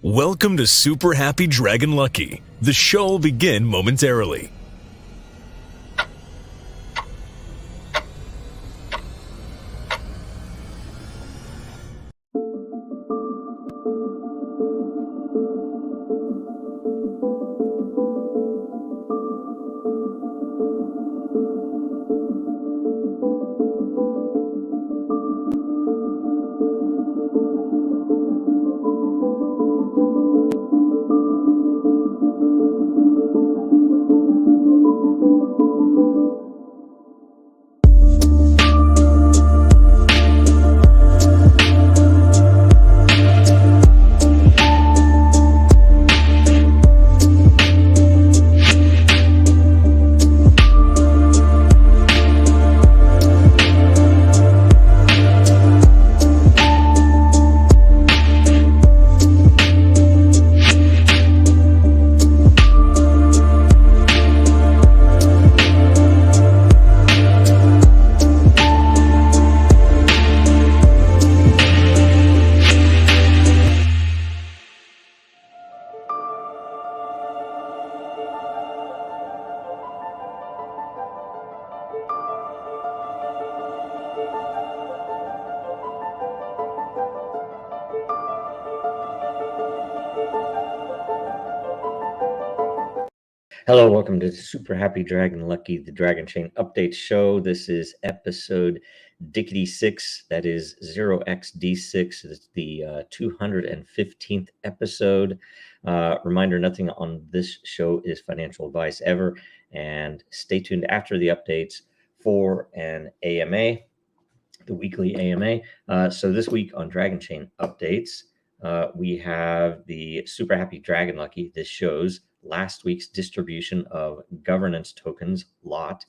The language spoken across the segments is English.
Welcome to Super Happy Dragon Lucky. The show will begin momentarily. Hello, welcome to Super Happy Dragon Lucky, the Dragonchain Update Show. This is episode dickety-6, that is 0xd6. It's the 215th episode. Reminder, nothing on this show is financial advice ever. And stay tuned after the updates for an AMA, the weekly AMA. So this week on Dragonchain Updates, we have the Super Happy Dragon Lucky. This shows last week's distribution of governance tokens lot.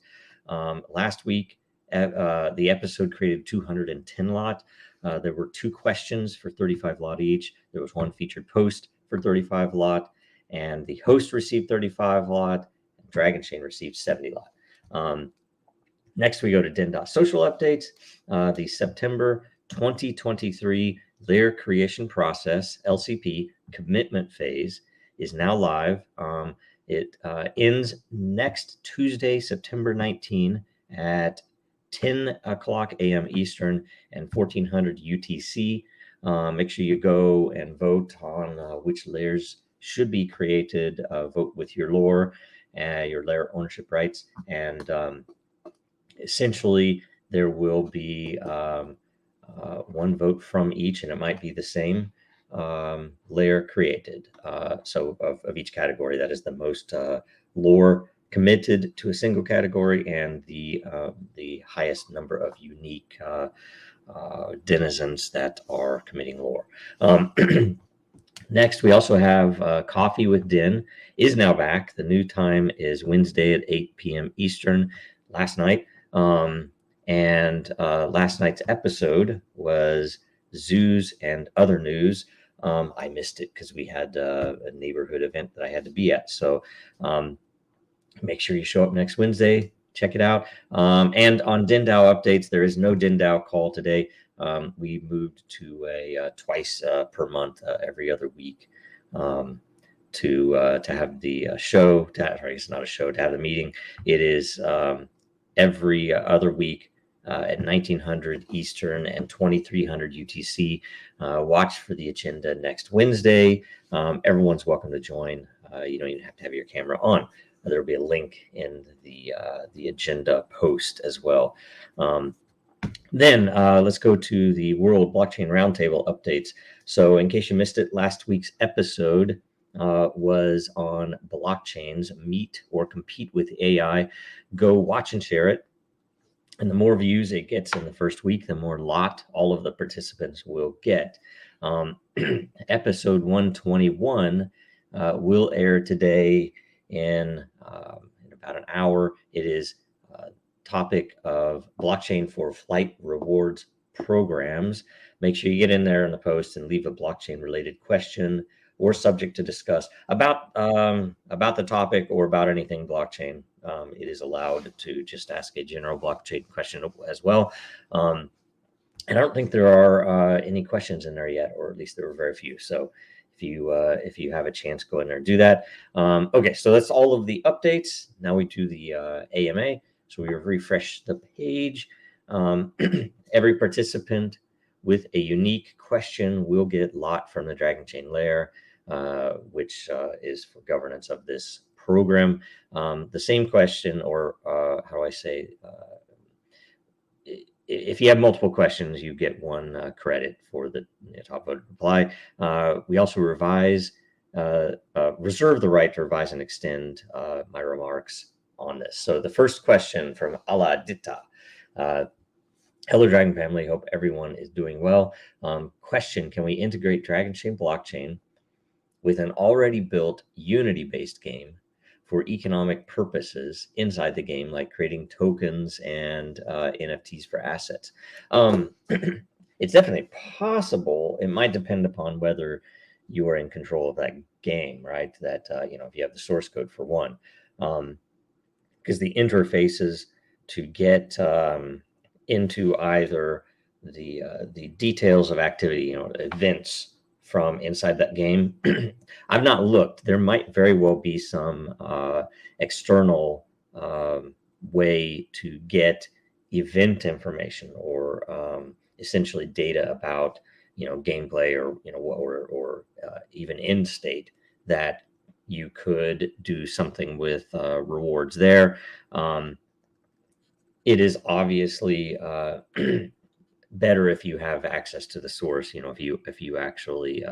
Last week, the episode created 210 lot. There were 2 questions for 35 lot each. There was 1 featured post for 35 lot, and the host received 35 lot. Dragonchain received 70 lot. Next, we go to Den.Social updates. The September 2023 layer creation process, LCP, commitment phase is now live. It ends next Tuesday, September 19 at 10 o'clock a.m. Eastern and 1400 UTC. Make sure you go and vote on which layers should be created. Vote with your lore, your layer ownership rights, and essentially there will be 1 vote from each, and it might be the same layer created. So of each category, that is the most lore committed to a single category and the highest number of unique denizens that are committing lore. Next, we also have Coffee with Den is now back. The new time is Wednesday at 8 p.m. Eastern. Last night, last night's episode was zoos and other news. I missed it because we had a neighborhood event that I had to be at. So make sure you show up next Wednesday. Check it out. And on DenDAO updates, there is no DenDAO call today. We moved to a twice per month, every other week, to have the show. It's not a show, to have the meeting. It is every other week at 1900 Eastern and 2300 UTC. Watch for the agenda next Wednesday. Everyone's welcome to join. You don't even have to have your camera on. There will be a link in the agenda post as well. Then let's go to the World Blockchain Roundtable updates. So in case you missed it, last week's episode was on blockchains meet or compete with AI. Go watch and share it. And the more views it gets in the first week, the more lot all of the participants will get. Episode 121 will air today in about an hour. It is topic of blockchain for flight rewards programs. Make sure you get in there in the post and leave a blockchain related question or subject to discuss about the topic or about anything blockchain. It is allowed to just ask a general blockchain question as well. And I don't think there are any questions in there yet, or at least there were very few. So if you have a chance, go in there and do that. Okay, so that's all of the updates. Now we do the AMA. So we refresh the page. Every participant with a unique question will get lot from the Dragonchain layer, which is for governance of this program. The same question, or how do I say, if you have multiple questions, you get one credit for the top voted reply. We also reserve the right to revise and extend my remarks on this. So the first question from Ala Ditta. Hello, Dragon family. Hope everyone is doing well. Question, can we integrate Dragonchain blockchain with an already built Unity-based game for economic purposes inside the game, like creating tokens and NFTs for assets? It's definitely possible. It might depend upon whether you are in control of that game, right? That, if you have the source code for one, because the interfaces to get into either the details of activity, events from inside that game. I've not looked. There might very well be some external way to get event information or essentially data about gameplay or even end state that you could do something with rewards there. It is obviously better if you have access to the source. If you actually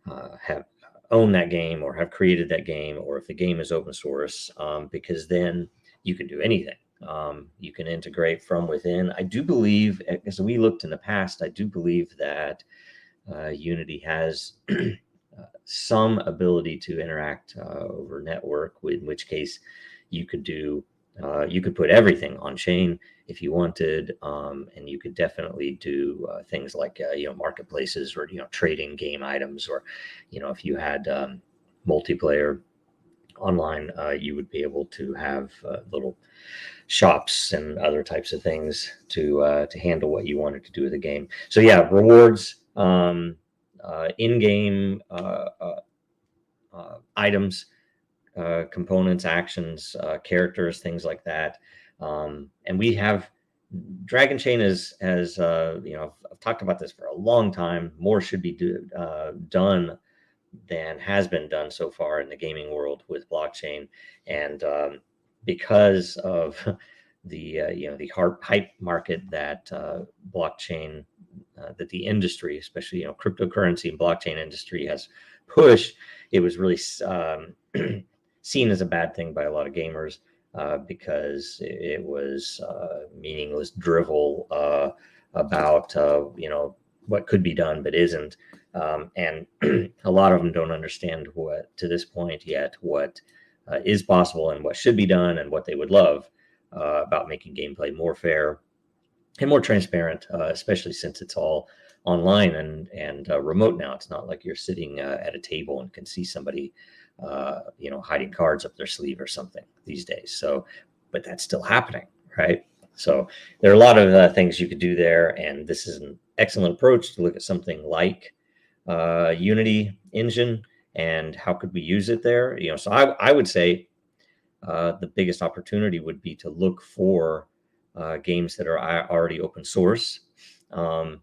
have owned that game or have created that game, or if the game is open source, because then you can do anything. You can integrate from within. I do believe, as we looked in the past, I do believe that Unity has some ability to interact over network, in which case you could do you could put everything on chain if you wanted, and you could definitely do things like marketplaces or trading game items, or if you had multiplayer online, you would be able to have little shops and other types of things to handle what you wanted to do with the game. So yeah, rewards, in-game items, components, actions, characters, things like that. And we have Dragonchain has I've talked about this for a long time. More should be done than has been done so far in the gaming world with blockchain. And because of the hype market that blockchain, that the industry, especially cryptocurrency and blockchain industry, has pushed, it was really seen as a bad thing by a lot of gamers, because it was meaningless drivel about what could be done but isn't, and a lot of them don't understand what, to this point yet, what is possible and what should be done and what they would love about making gameplay more fair and more transparent, especially since it's all online and remote now. It's not like you're sitting at a table and can see somebody hiding cards up their sleeve or something these days. So, but that's still happening, right? So there are a lot of things you could do there, and this is an excellent approach to look at something like Unity engine and how could we use it there. So I would say the biggest opportunity would be to look for games that are already open source, to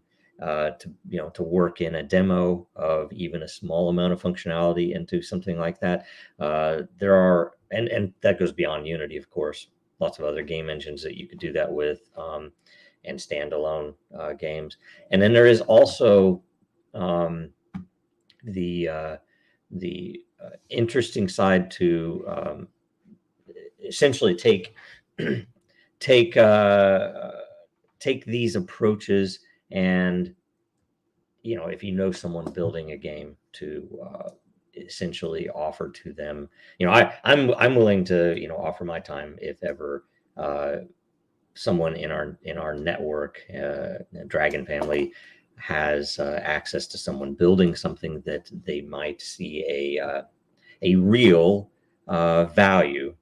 work in a demo of even a small amount of functionality into something like that. There are, and that goes beyond Unity, of course, lots of other game engines that you could do that with, and standalone games. And then there is also the interesting side to essentially take these approaches, and if someone building a game, to essentially offer to them, I'm willing to offer my time if ever someone in our network, Dragon family, has access to someone building something that they might see a real value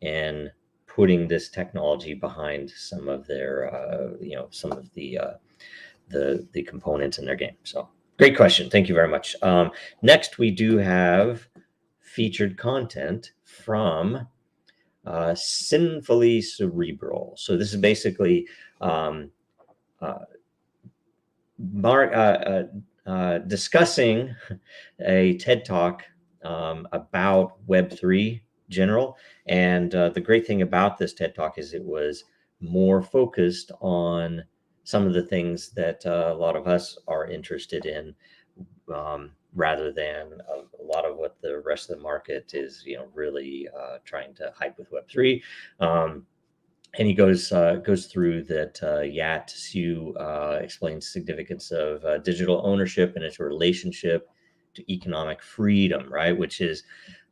in putting this technology behind some of their some of the components in their game. So Great question. Thank you very much. Next, we do have featured content from Sinfully Cerebral. So this is basically discussing a TED Talk about Web3 general. And the great thing about this TED Talk is it was more focused on some of the things that a lot of us are interested in, rather than a lot of what the rest of the market is, really trying to hype with Web3. And he goes through that. Yat Siu explains significance of digital ownership and its relationship to economic freedom, right? Which is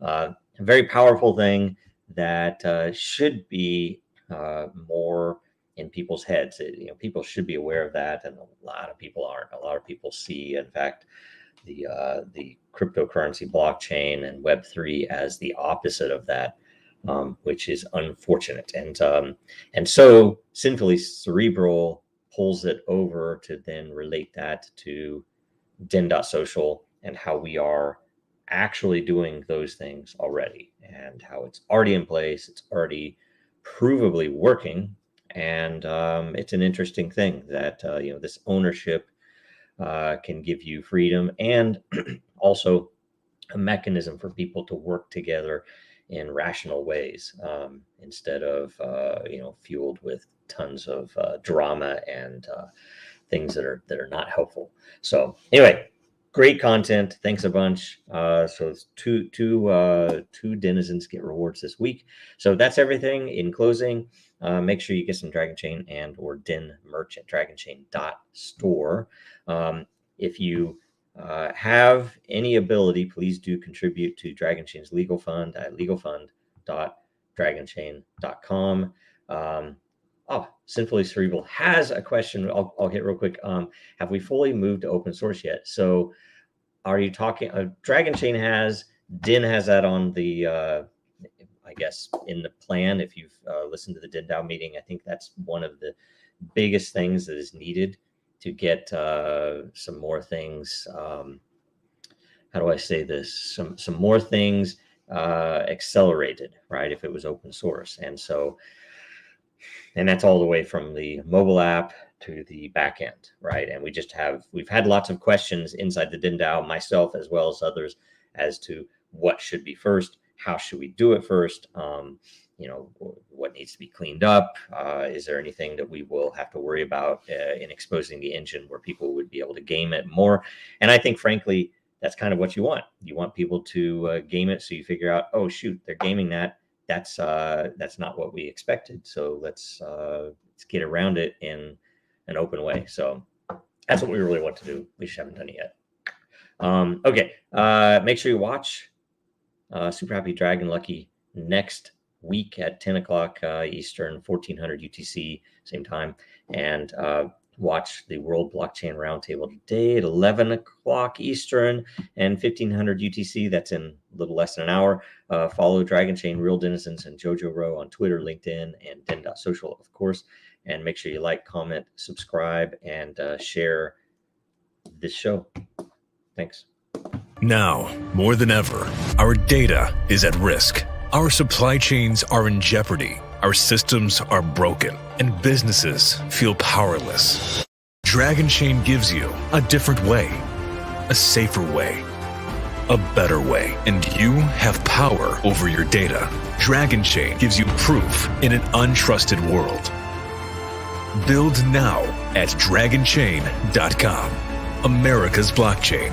a very powerful thing that should be more in people's heads. People should be aware of that, and a lot of people aren't. A lot of people see, in fact, the cryptocurrency blockchain and Web3 as the opposite of that, which is unfortunate. And so Sinfully Cerebral pulls it over to then relate that to Den.Social and how we are actually doing those things already, and how it's already in place. It's already provably working. And it's an interesting thing that, this ownership can give you freedom, and also a mechanism for people to work together in rational ways, instead of fueled with tons of drama and things that are not helpful. So anyway, great content. Thanks a bunch. So it's two denizens get rewards this week. So that's everything. In closing, make sure you get some Dragonchain and or Den merch at Dragonchain.Store. If you have any ability, please do contribute to Dragonchain's legal fund at legalfund.dragonchain.com. Sinfully Cerebral has a question. I'll hit real quick. Have we fully moved to open source yet? So are you talking, Dragonchain has, Den has that on the, I guess, in the plan. If you've listened to the DenDAO meeting, I think that's one of the biggest things that is needed to get some more things. How do I say this? Some more things accelerated, right? If it was open source. And that's all the way from the mobile app to the back end, right? And we've had lots of questions inside the DenDAO, myself as well as others, as to what should be first, how should we do it first, what needs to be cleaned up, is there anything that we will have to worry about in exposing the engine where people would be able to game it more. And I think, frankly, that's kind of what you want. You want people to game it, so you figure out, oh shoot, they're gaming that. That's not what we expected. So let's get around it in an open way. So that's what we really want to do. We just haven't done it yet. Okay. Make sure you watch Super Happy Dragon Lucky next week at 10 o'clock Eastern, 1400 UTC, same time. And watch the World Blockchain Roundtable today at 11 o'clock Eastern and 1500 UTC. That's in a little less than an hour. Follow Dragonchain, Real Denizens, and Jojo Row on Twitter, LinkedIn, and Den.Social, of course. And make sure you like, comment, subscribe, and share this show. Thanks. Now, more than ever, our data is at risk. Our supply chains are in jeopardy. Our systems are broken, and businesses feel powerless. Dragonchain gives you a different way, a safer way, a better way, and you have power over your data. Dragonchain gives you proof in an untrusted world. Build now at dragonchain.com. America's blockchain.